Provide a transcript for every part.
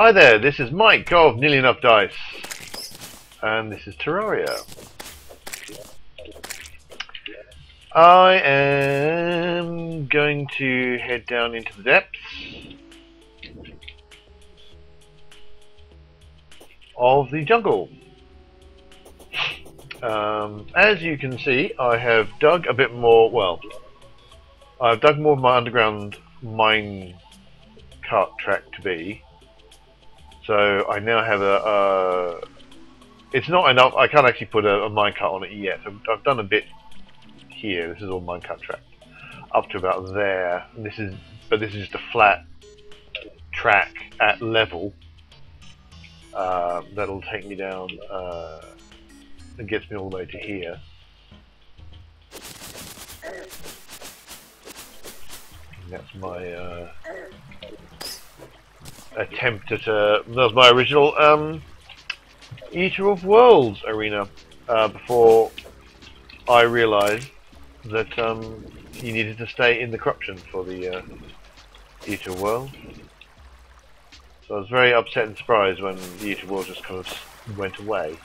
Hi there, this is Mike of Nearly Enough Dice, and this is Terraria. I am going to head down into the depths of the jungle. As you can see, I have dug a bit more, well, I've dug more of my underground mine cart track to be. So I now have it's not enough, I can't actually put a minecart on it yet. I've done a bit here, this is all minecart track. Up to about there, and this is just a flat track at level. That'll take me down, and gets me all the way to here. And that's my, attempt at that was my original Eater of Worlds arena before I realised that you needed to stay in the corruption for the Eater of Worlds. So I was very upset and surprised when the Eater of Worlds just kind of went away.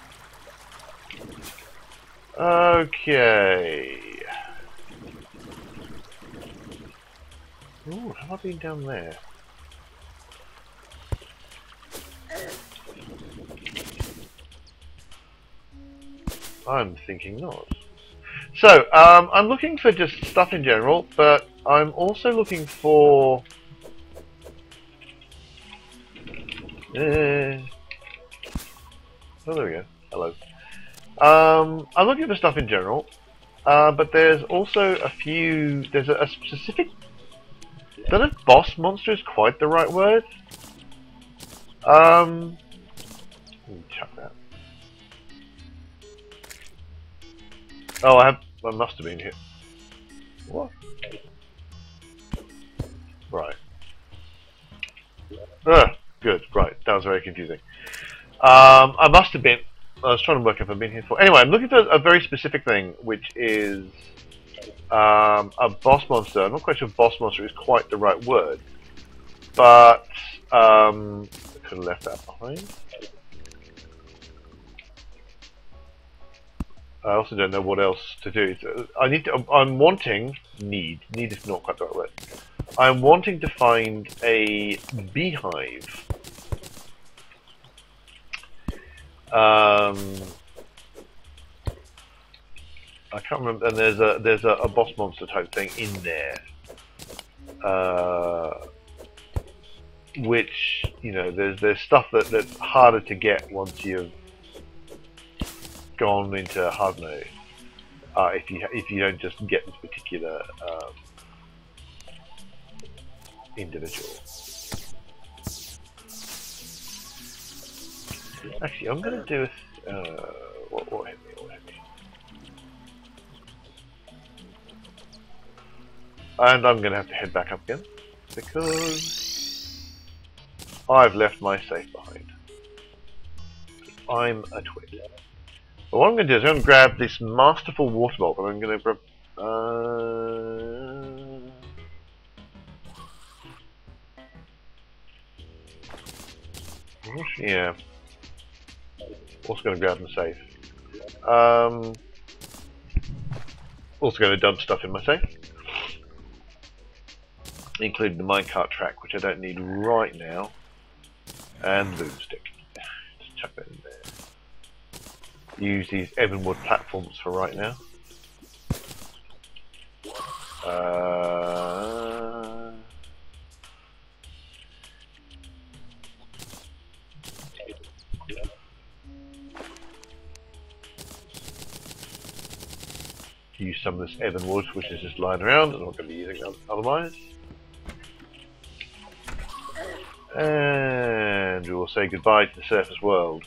Okay. Ooh, have I been down there? I'm thinking not. So, I'm looking for just stuff in general, but I'm also looking for... Oh, there we go. Hello. I'm looking for stuff in general, but there's also a few... There's a specific... I don't know if boss monster is quite the right word. Let me chuck that. Oh, I must have been hit. What? Right. Good. Right. That was very confusing. I must have been. I was trying to work if I've been here for. Anyway, I'm looking for a very specific thing, which is a boss monster. I'm not quite sure boss monster is quite the right word, but I could have left that behind. I also don't know what else to do. So I'm wanting... Need is not quite the right word. I'm wanting to find a beehive. I can't remember, and there's a boss monster type thing in there. Which, you know, there's stuff that's harder to get once you've gone into hard mode, if you don't just get this particular individual. Actually, I'm gonna do what hit me? And I'm gonna have to head back up again because I've left my safe behind. I'm a twit. But what I'm going to do is I'm going to grab this masterful water bolt, and I'm going to grab... yeah. Also going to grab the safe. Also going to dump stuff in my safe. Including the minecart track, which I don't need right now. And the boomstick. Just chuck that in there. Use these Ebonwood platforms for right now. Use some of this Ebonwood, which is just lying around. I'm not going to be using it otherwise. And we will say goodbye to the surface world.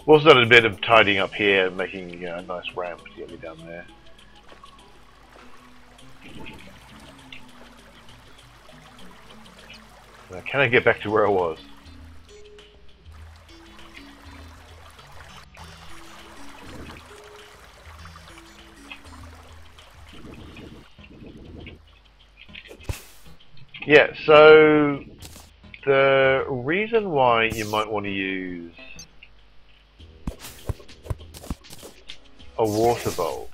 We've also done a bit of tidying up here, making a nice ramp to get me down there. Now, can I get back to where I was? Yeah, so the reason why you might want to use a water bolt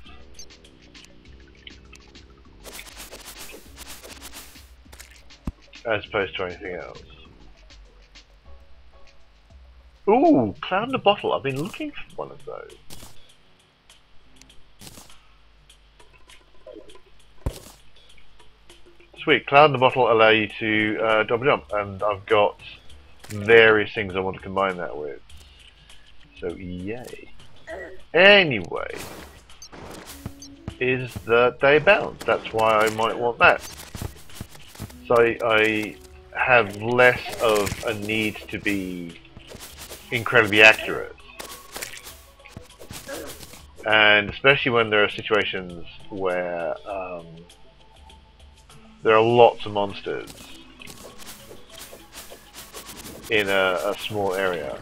as opposed to anything else. Ooh, cloud in a bottle. I've been looking for one of those. Sweet, cloud in the bottle allow you to double jump, and I've got various things I want to combine that with. So yay. Anyway, is that they bounce. That's why I might want that. So I have less of a need to be incredibly accurate. And especially when there are situations where there are lots of monsters in a small area.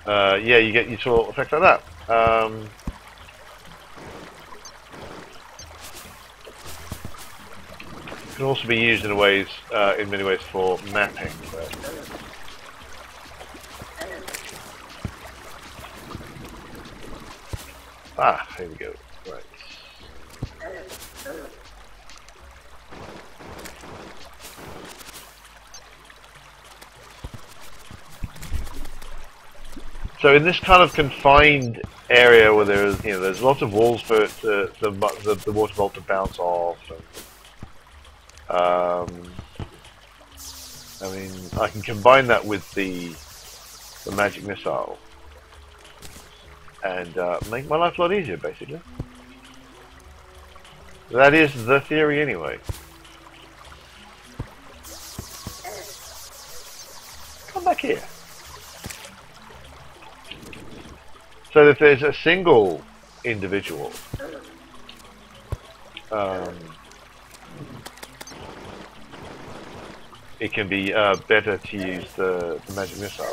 Yeah, you get useful effects like that. Can also be used in many ways for mapping. But here we go. Right. So in this kind of confined area where there's lots of walls for the water bolt to bounce off. And, I mean, I can combine that with the magic missile and make my life a lot easier, basically. That is the theory, anyway. Come back here. So if there's a single individual, it can be better to use the magic missile.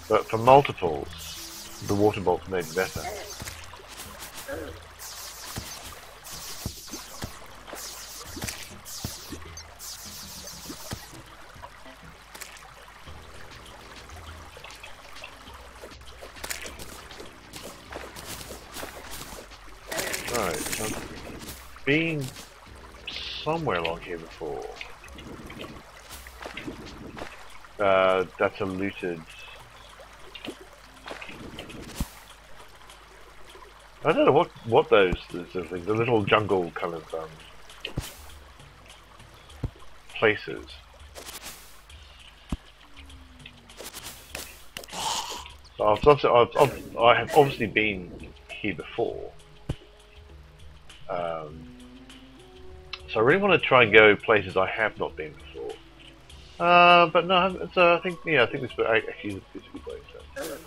But for multiples, the water bolt may be better. Right, so I've been somewhere along here before. That's a looted... I don't know what those sort of things, the little jungle kind of places. So I have obviously been here before. So I really want to try and go places I have not been before. But no, I think this actually is a good place. So.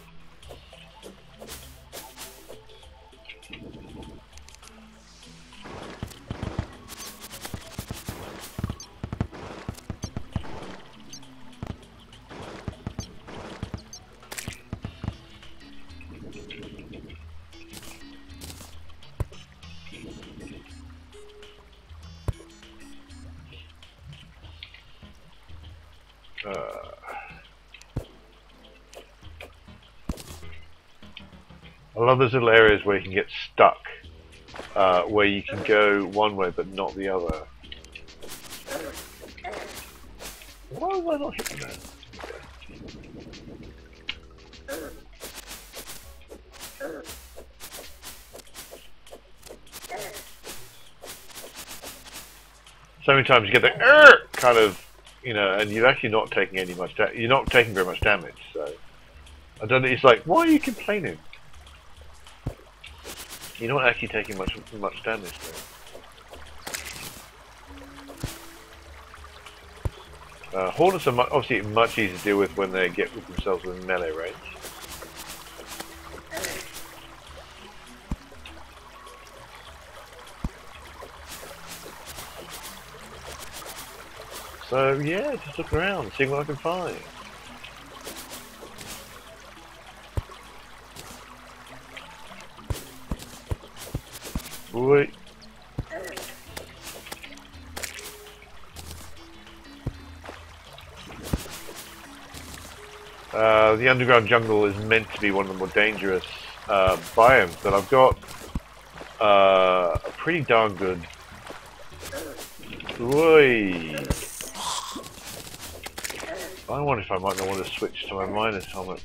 I love those little areas where you can get stuck, where you can go one way but not the other. Why was I not hitting that? So many times you get the kind of, and you're actually not taking you're not taking very much damage. So I don't know. It's like, why are you complaining? You're not actually taking much damage there. Hornets are obviously much easier to deal with when they get with themselves within melee range. So yeah, just look around, seeing what I can find. Boy. The underground jungle is meant to be one of the more dangerous biomes, but I've got a pretty darn good. Oi. I wonder if I might not want to switch to my miner's helmet.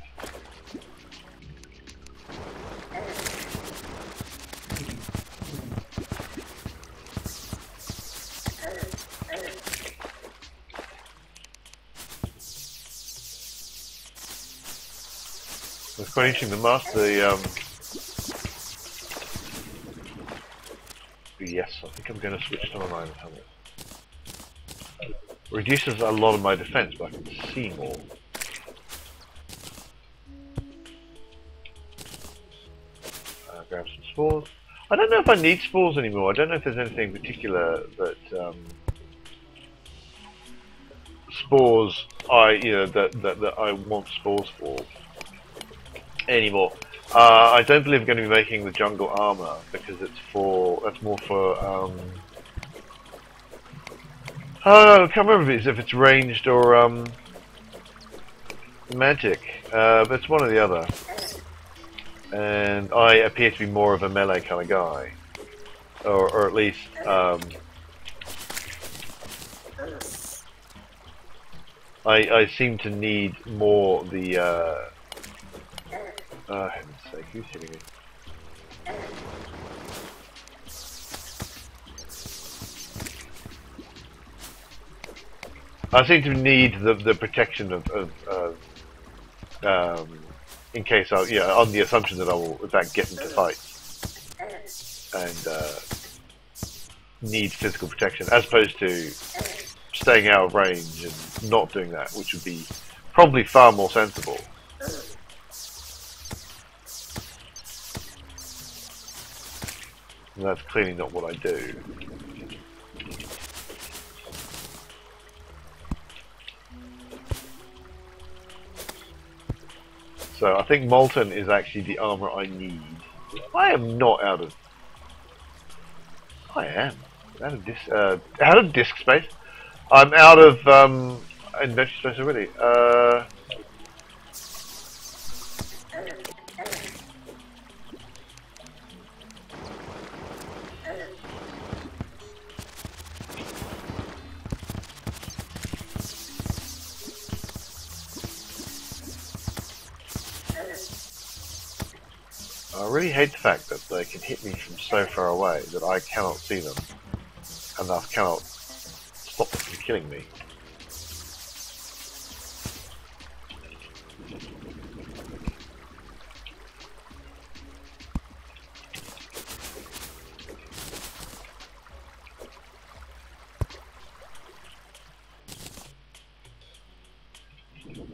It's quite interesting. Yes, I think I'm going to switch to my miner's helmet. Reduces a lot of my defense, but I can see more. Grab some spores. I don't know if I need spores anymore. I don't know if there's anything particular that spores that I want spores for anymore. I don't believe I'm going to be making the jungle armor because that's more for I can't remember if it's ranged or magic, but it's one or the other. And I appear to be more of a melee kind of guy, or at least I seem to need more the. Heaven's sake, who's hitting me? I seem to need the protection of in case on the assumption that I will in fact get into fights and need physical protection, as opposed to staying out of range and not doing that, which would be probably far more sensible. And that's clearly not what I do. So I think Molten is actually the armor I need. I am not out of. I am out of disk space. I'm out of inventory space already. I really hate the fact that they can hit me from so far away that I cannot see them, and thus cannot stop them from killing me.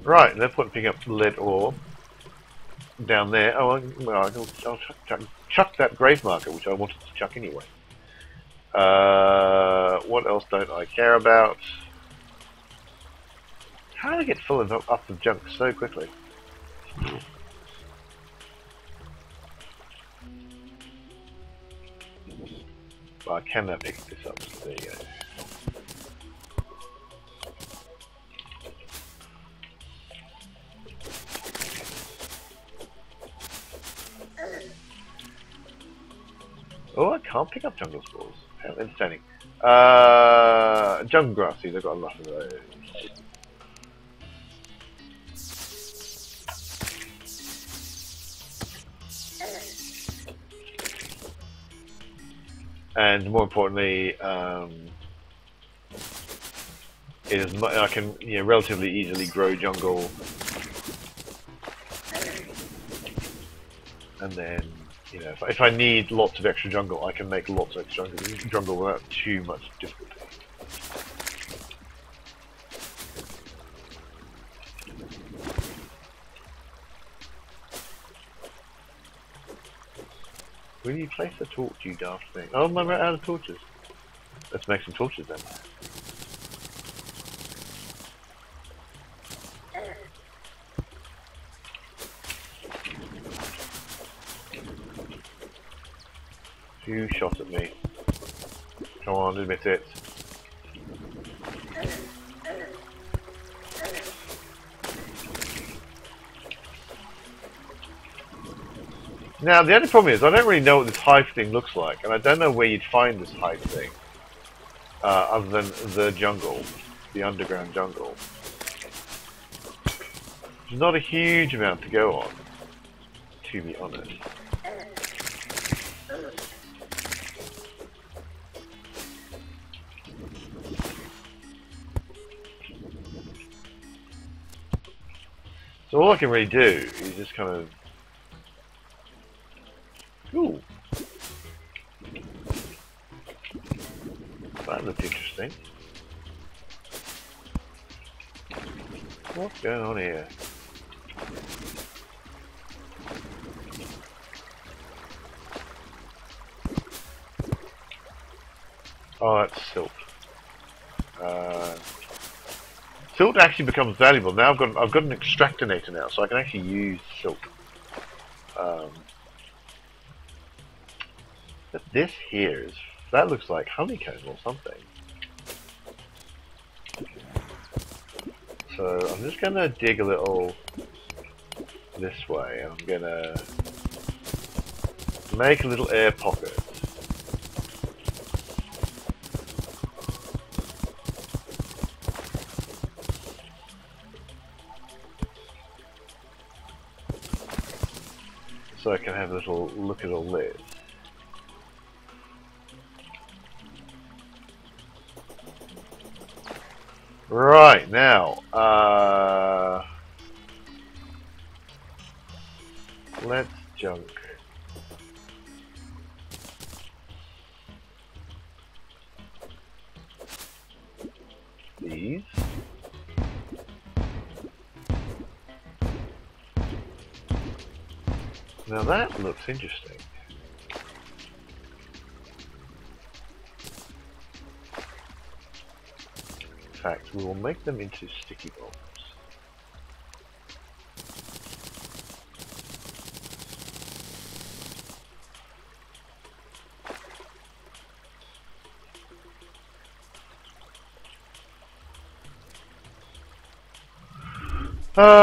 Right, they're picking up lead ore down there. Oh, well, I'll chuck that grave marker, which I wanted to chuck anyway. What else don't I care about? How do I get full of up of junk so quickly? Well, I cannot pick this up, so there you go. Oh, I can't pick up jungle spores. How entertaining. Jungle grass seeds, I've got a lot of those. And more importantly, I can relatively easily grow jungle, and then if I need lots of extra jungle, I can make lots of extra jungle without too much difficulty. Will you place a torch, you daft thing? Oh, I'm out of torches. Let's make some torches then. You shot at me. Come on, admit it. Now, the only problem is, I don't really know what this hive thing looks like, and I don't know where you'd find this hive thing, other than the jungle, the underground jungle. There's not a huge amount to go on, to be honest. So all I can really do is just kind of... Ooh. That looks interesting. What's going on here? Oh, that's silt. Silt actually becomes valuable now. I've got an extractinator now, so I can actually use silt. But this here is, that looks like honeycomb or something. So I'm just gonna dig a little this way, and I'm gonna make a little air pocket. So I can have a little look at all this. Right, now, let's junk these. Now that looks interesting. In fact, we will make them into sticky bombs.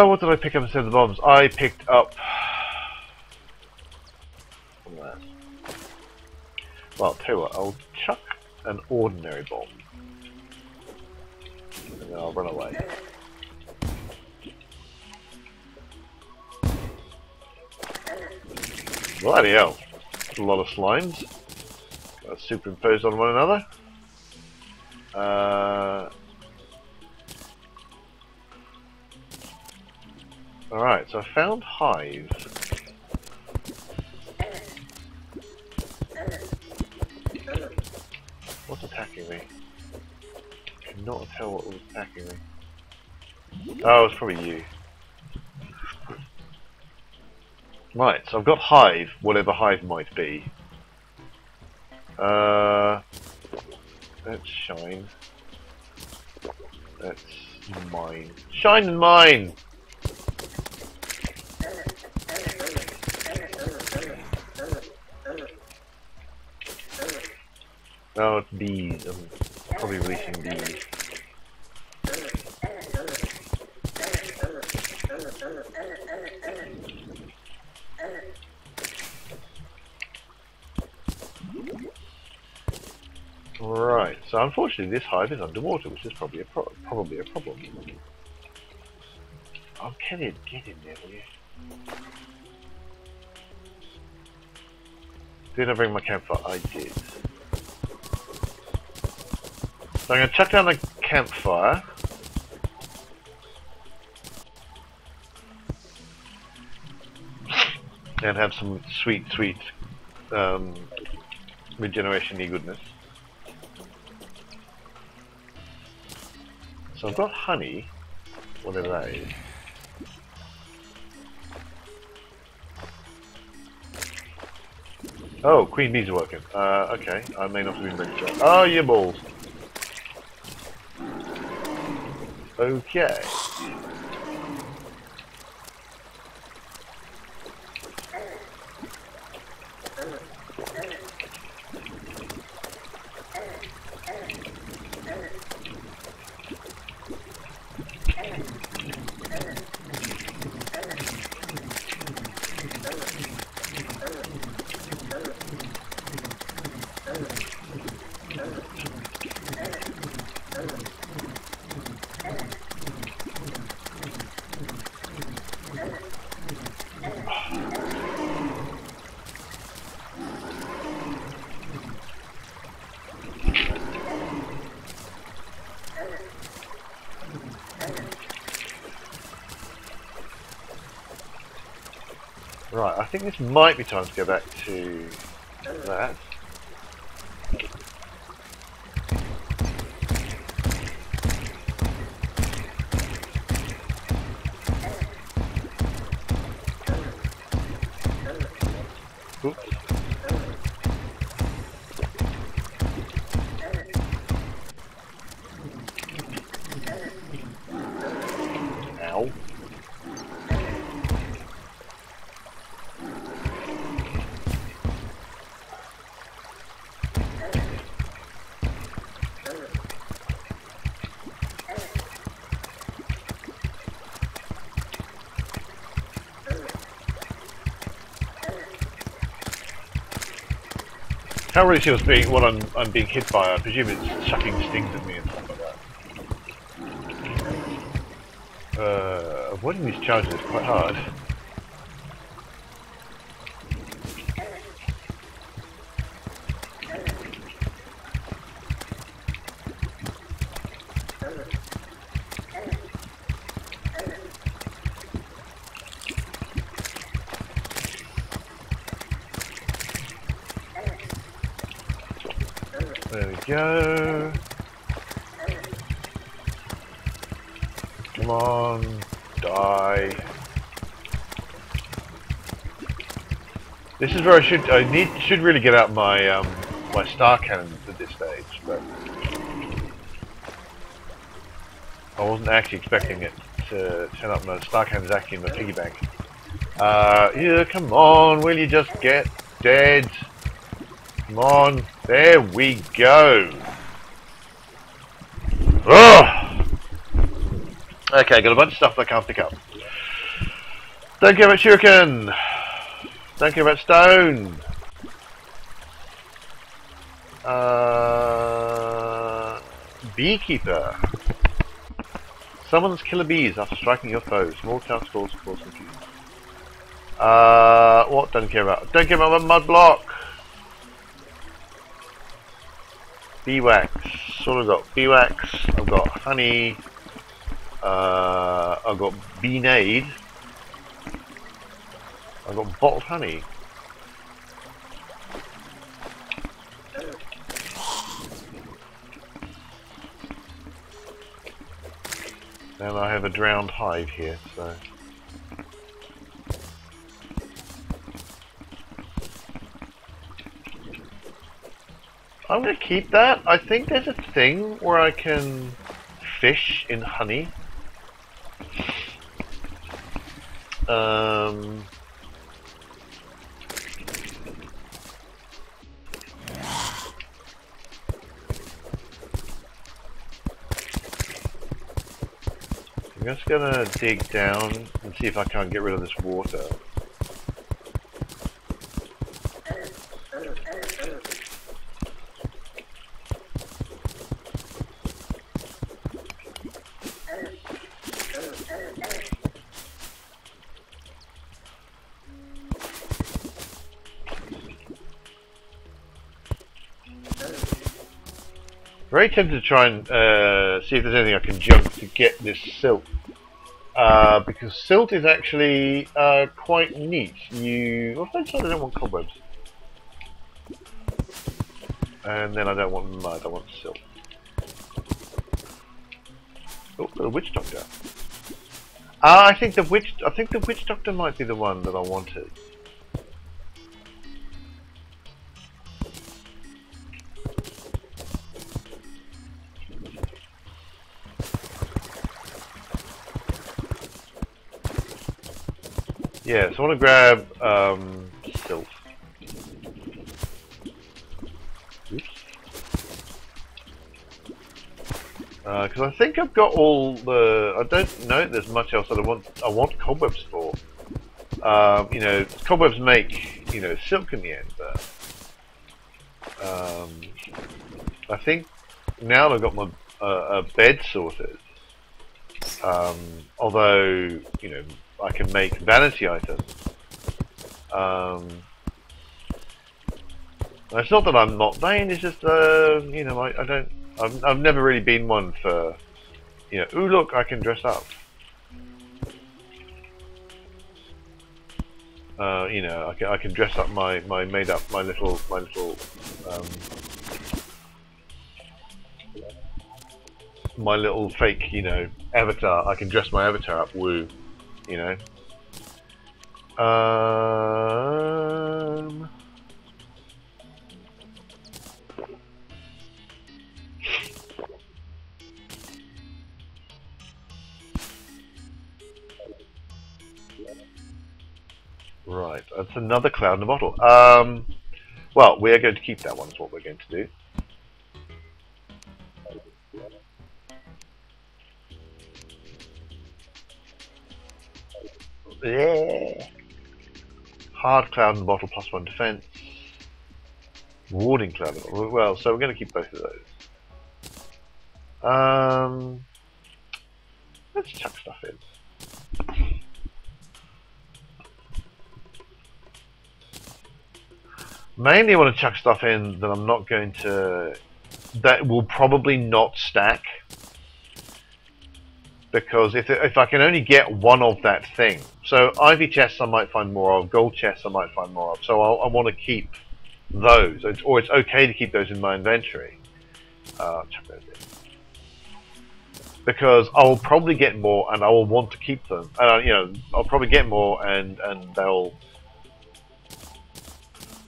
What did I pick up instead of the bombs? I picked up... that. Well, I'll tell you what, I'll chuck an ordinary bomb. And then I'll run away. Bloody hell. That's a lot of slimes. Superimposed on one another. Alright, so I found hives. What's attacking me? I cannot tell what was attacking me. Oh, it's probably you. Right, so I've got hive, whatever hive might be. Let's shine. Let's mine. Shine and mine! Oh, it's bees. I'm probably releasing bees. Right, so unfortunately this hive is underwater, which is probably a problem. Oh, can you get in there, will you? Did I bring my campfire? I did. So I'm going to chuck down the campfire. And have some sweet regeneration-y goodness. So I've got honey, whatever that is. Oh, queen bees are working. Okay, I may not have been ready to. Oh, you balls. Okay. Right, I think this might be time to go back to that. Oops. Ow. Can't really see what I'm being hit by. I presume it's chucking stings at me and stuff like that. Avoiding these charges is quite hard. There we go. Come on, die. This is where I should really get out my my star cannons at this stage, but I wasn't actually expecting it to turn up. My star cannons actually in my piggy bank. Yeah, come on, will you just get dead? Come on, there we go. Ugh. Okay, got a bunch of stuff that I can't pick up. Don't care about shuriken. Don't care about stone. Beekeeper. Summons killer bees after striking your foe. Small town scores cause confusion. What? Don't care about. Don't care about my mud block. Beewax. So I've got beewax. I've got honey. I've got bee-nade. I've got bottled honey. And I have a drowned hive here, so. I'm going to keep that. I think there's a thing where I can fish in honey. I'm just going to dig down and see if I can't get rid of this water. Very tempted to try and see if there's anything I can jump to get this silt. Because silt is actually quite neat. Well, first I don't want cobwebs. And then I don't want mud, I want silt. Oh, the witch doctor. I think the witch doctor might be the one that I wanted. Yeah, so I want to grab silt. Oops. Because I think I've got all the. I don't know if there's much else that I want cobwebs for. You know, cobwebs make silk in the end, but I think now that I've got my bed sorted. Although I can make vanity items. It's not that I'm not vain. It's just I don't. I've never really been one for ooh look, I can dress up. You know, I can dress up my made up my little my little fake, you know, avatar. I can dress my avatar up. Woo, you know. Right, that's another cloud in a bottle. Well, we are going to keep that one. Is what we're going to do. Yeah. Hard cloud in the bottle, +1 defense. Warding cloud in the bottle. Well, so we're going to keep both of those. Let's chuck stuff in. Mainly I want to chuck stuff in that I'm not going to... that will probably not stack. Because if I can only get one of that thing... So ivy chests I might find more of, gold chests I might find more of. So I want to keep those. Or it's okay to keep those in my inventory. Chuck those in. Because I will probably get more and I will want to keep them. You know, I'll probably get more and they'll...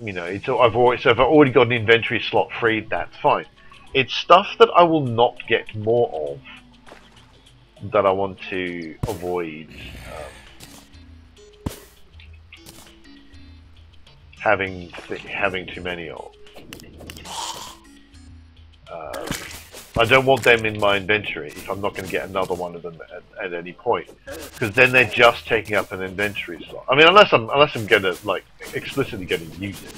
You know, so if I've already got an inventory slot free, that's fine. It's stuff that I will not get more of that I want to avoid having too many of. I don't want them in my inventory if I'm not going to get another one of them at any point, because then they're just taking up an inventory slot. I mean, unless I'm going to like explicitly going to use it,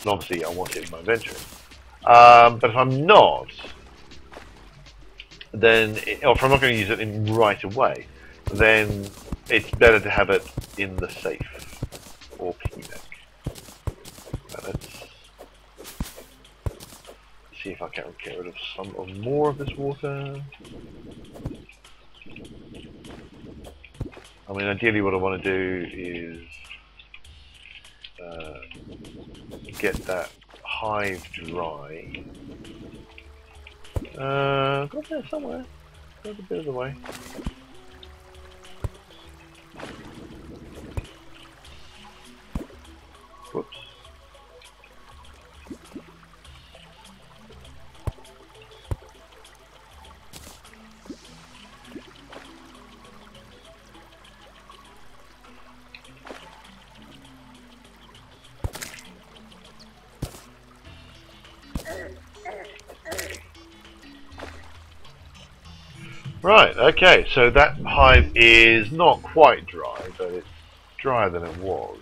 and obviously I want it in my inventory. But if I'm not, then or if I'm not going to use it in right away, then it's better to have it in the safe or piggy bank. Let's see if I can get rid of some of more of this water. I mean, ideally what I want to do is get that hive dry. Got there somewhere. Got a bit of the way. Whoops. Right, okay, so that hive is not quite dry, but it's drier than it was.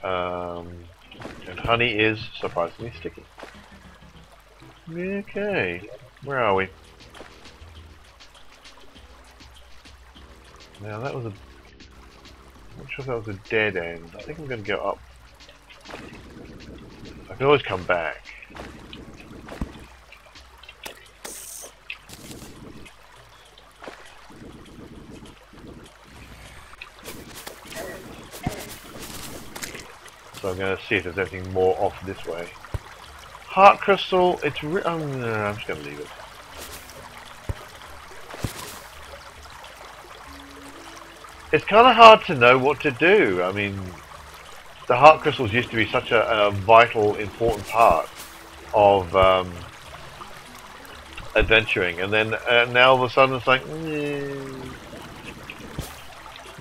And honey is surprisingly sticky. Okay, where are we? Now that was a... I'm not sure if that was a dead end. I think I'm going to go up. I can always come back. So I'm going to see if there's anything more off this way. Heart crystal, it's no, I'm just going to leave it. It's kind of hard to know what to do. I mean, the heart crystals used to be such a vital, important part of adventuring, and then now all of a sudden it's like,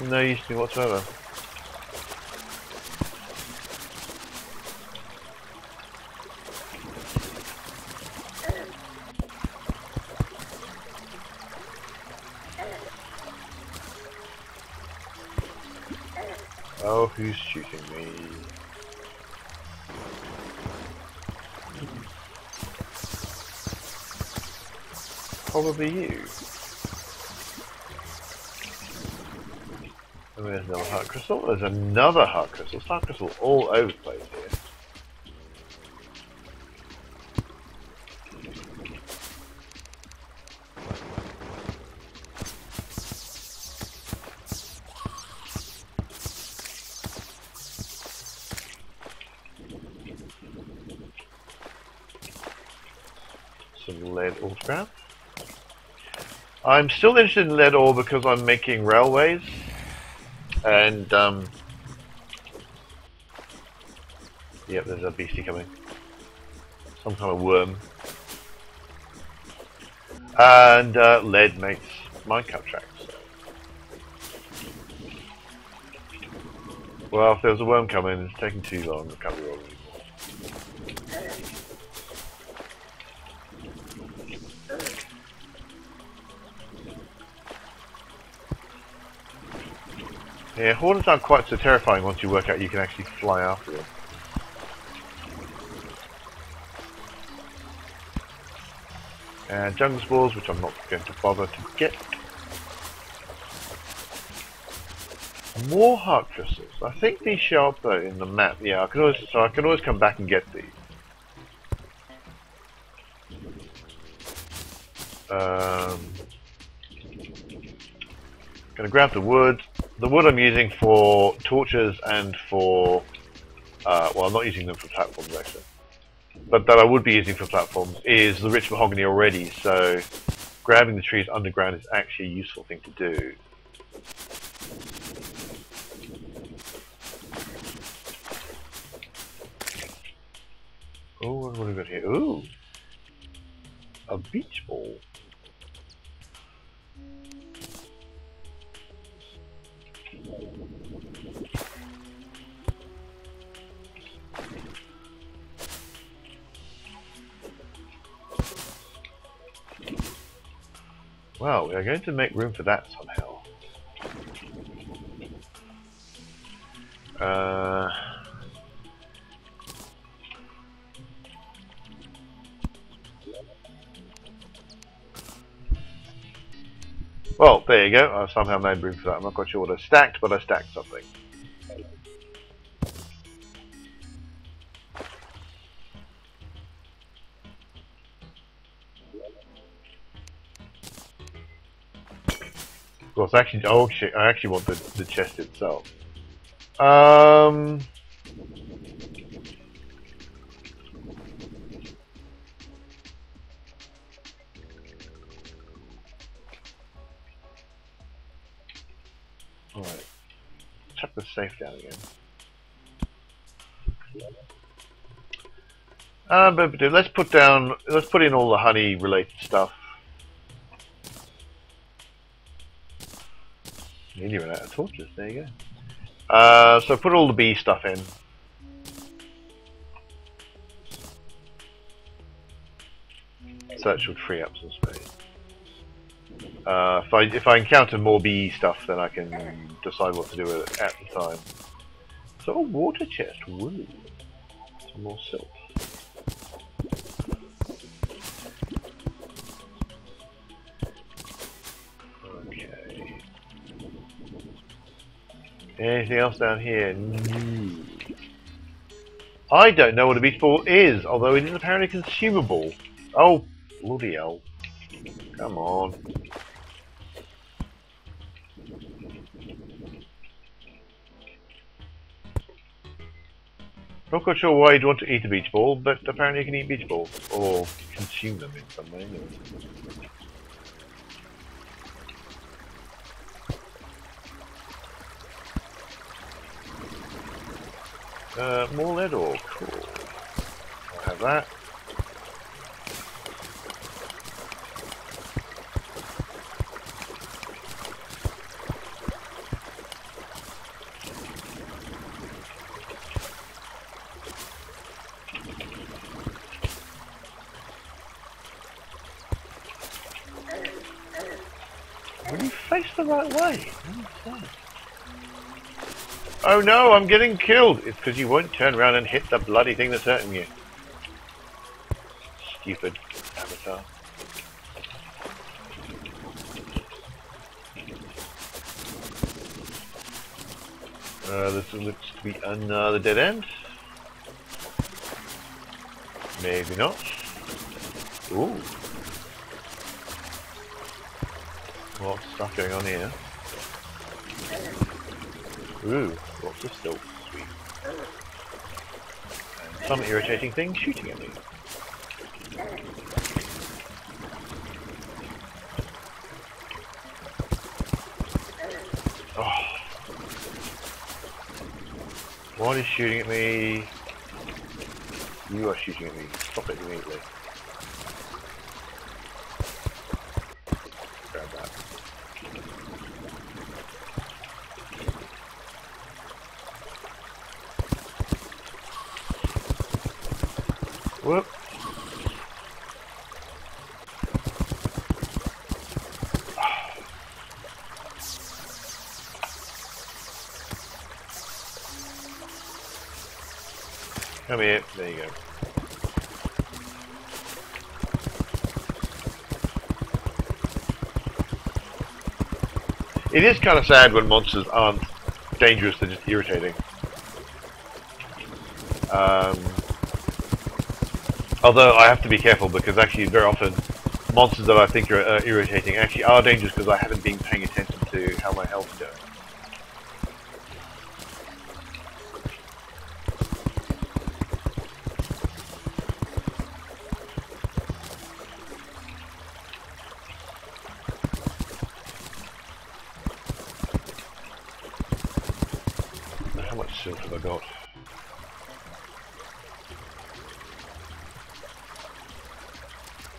no use to me whatsoever. Oh, who's shooting me? Probably you. And there's another heart crystal. There's another heart crystal. Heart crystal all over the place here. lead ore scrap. I'm still interested in lead ore because I'm making railways, and yep, there's a beastie coming. Some kind of worm. And lead makes minecart tracks. So. Well, if there's a worm coming, it's taking too long. I can't be wrong anymore. Yeah, hornets aren't quite so terrifying once you work out you can actually fly after them. And jungle spores, which I'm not going to bother to get. More heart crystals. I think these show up though in the map. Yeah, I can always come back and get these. Gonna grab the wood. The wood I'm using for torches and for well, I'm not using them for platforms actually, but that I would be using for platforms is the rich mahogany already. So grabbing the trees underground is actually a useful thing to do. Oh, what have we got here? Ooh, a beach ball. Well, we are going to make room for that somehow. Well, there you go. I somehow made room for that. I'm not quite sure what I stacked, but I stacked something. Of course, actually, oh shit! I actually want the chest itself. Alright, chuck the safe down again. But let's put in all the honey related stuff. Nearly ran out of torches. There you go. So put all the bee stuff in. So that should free up some space. If I encounter more bee stuff, then I can decide what to do with it at the time. So a water chest. Woo! Some more silk. Okay. Anything else down here? No. I don't know what a beach ball is, although it is apparently consumable. Oh, bloody hell. Come on. Not quite sure why you'd want to eat a beach ball, but apparently you can eat beach balls, or consume them in some way. More lead ore, cool. I'll have that. Will you face the right way? Oh no, I'm getting killed! It's because you won't turn around and hit the bloody thing that's hurting you. Stupid avatar. This looks to be another dead end. Maybe not. Ooh. Lots of stuff going on here. Ooh, lots of silk. Sweet. And some irritating things shooting at me. One is shooting at me. You are shooting at me. Stop it immediately. Grab that. Whoop. Come here. There you go. It is kind of sad when monsters aren't dangerous, they're just irritating. Although I have to be careful because actually very often monsters that I think are irritating actually are dangerous because I haven't been paying attention to how my health is going. How much silk have I got?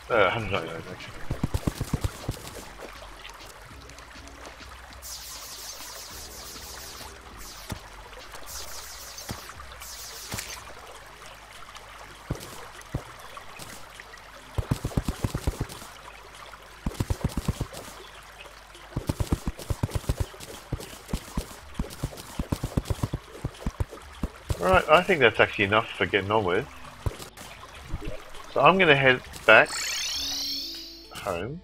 $199 actually. Right, I think that's actually enough for getting on with. So I'm going to head back home.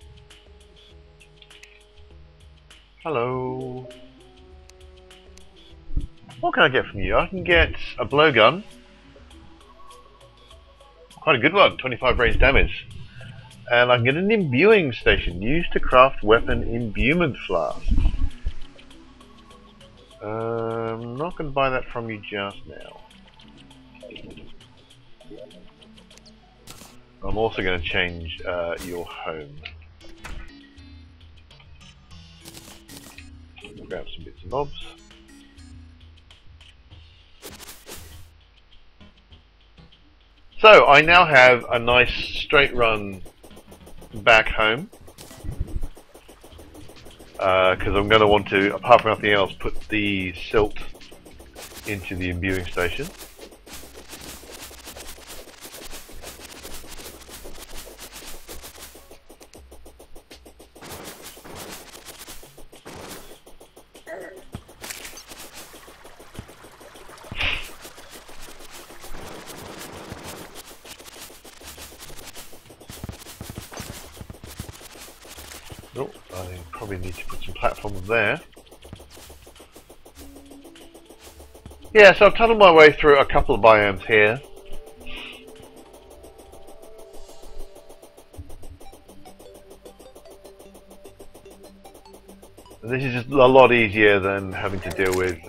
Hello. What can I get from you? I can get a blowgun. Quite a good one, 25 range damage. And I can get an imbuing station used to craft weapon imbuement flask. I'm not going to buy that from you just now. I'm also going to change your home. Grab some bits and bobs. So I now have a nice straight run back home. Because I'm going to want to, apart from nothing else, put the silt into the imbuing station. Oh, I probably need to put some platforms there. Yeah, so I've tunneled my way through a couple of biomes here. This is just a lot easier than having to deal with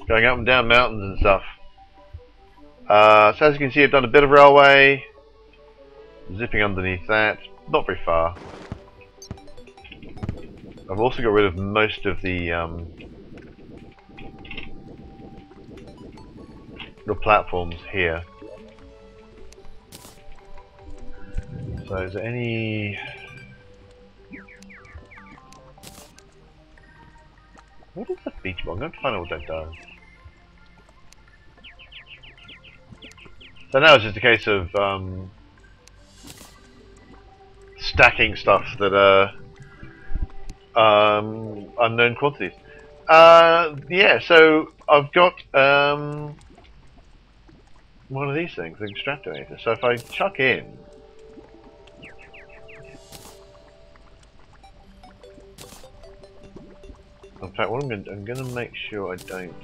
going up and down mountains and stuff. So as you can see, I've done a bit of railway, zipping underneath that, not very far. I've also got rid of most of the platforms here. So is there any... What is the beach ball? I'm going to find out what that does. So now it's just a case of stacking stuff that are unknown quantities. Yeah, so I've got one of these things, the extractorator. So if I chuck in, in fact, what I'm going to make sure I don't.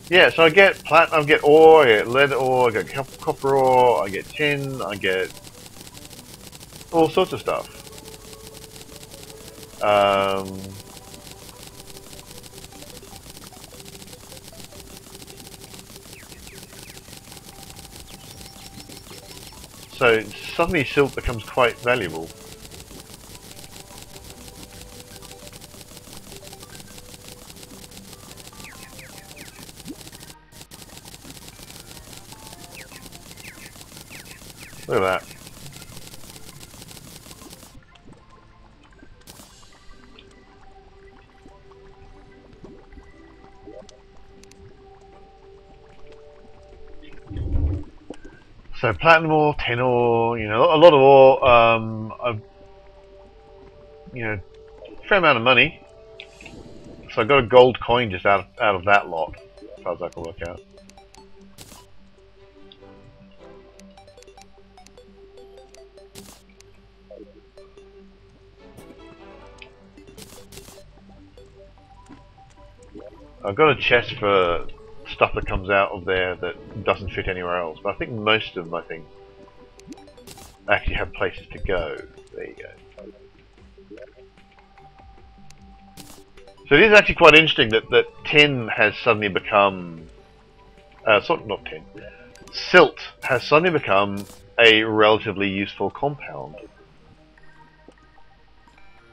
Yeah, so I get platinum, I get ore, I get lead ore, I get copper ore, I get tin, I get all sorts of stuff. So suddenly silt becomes quite valuable. Look at that. So platinum ore, tin ore, you know, a lot of ore, you know, fair amount of money. So I got a gold coin just out of that lot, as far as I can work out. I've got a chest for stuff that comes out of there that doesn't fit anywhere else, but I think most of them, actually have places to go. There you go. So it is actually quite interesting that tin has suddenly become, not tin, silt has suddenly become a relatively useful compound.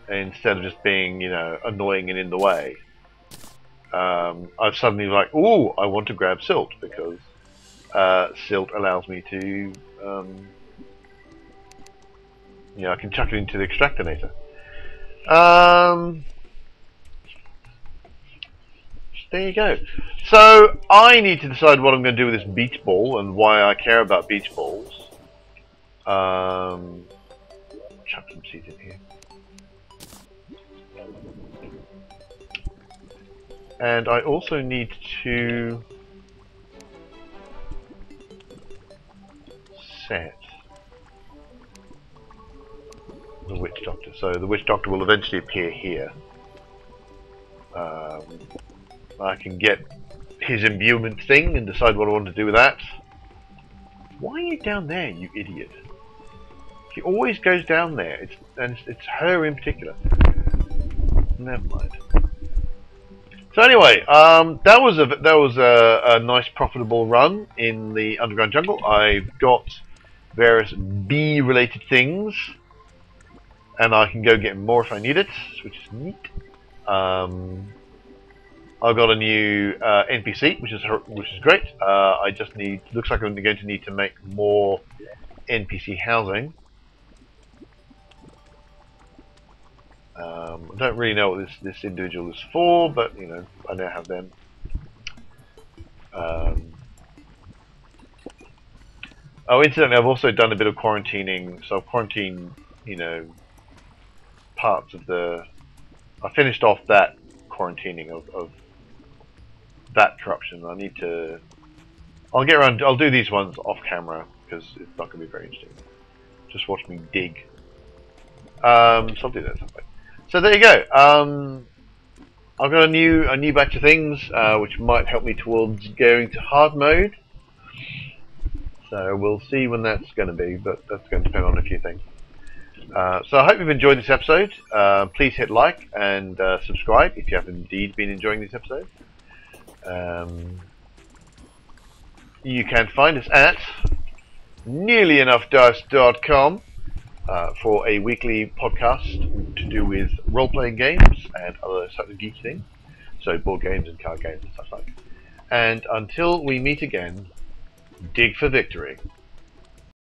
Instead of just being, you know, annoying and in the way. I've suddenly like, ooh, I want to grab silt because silt allows me to, you know, I can chuck it into the extractinator. There you go. So I need to decide what I'm going to do with this beach ball and why I care about beach balls. Chuck some seeds in here. And I also need to set the witch doctor. So the witch doctor will eventually appear here. I can get his imbuement thing and decide what I want to do with that. Why are you down there, you idiot? She always goes down there. It's her in particular. Never mind. So anyway, that was a nice profitable run in the underground jungle. I've got various bee-related things, and I can go get more if I need it, which is neat. I've got a new NPC, which is great. I just need. Looks like I'm going to need to make more NPC housing. I don't really know what this individual is for, but you know, I now have them. Oh, incidentally, I've also done a bit of quarantining. So I've quarantined, you know, parts of the. I finished off that quarantining of that corruption. I need to. I'll get around. I'll do these ones off camera because it's not going to be very interesting. Just watch me dig. So I'll do that someday. So there you go. I've got a new batch of things which might help me towards going to hard mode. So we'll see when that's going to be, but that's going to depend on a few things. So I hope you've enjoyed this episode. Please hit like and subscribe if you have indeed been enjoying this episode. You can find us at nearlyenoughdice.com for a weekly podcast to do with role-playing games and other such geeky things. So board games and card games and stuff like that. And until we meet again, dig for victory.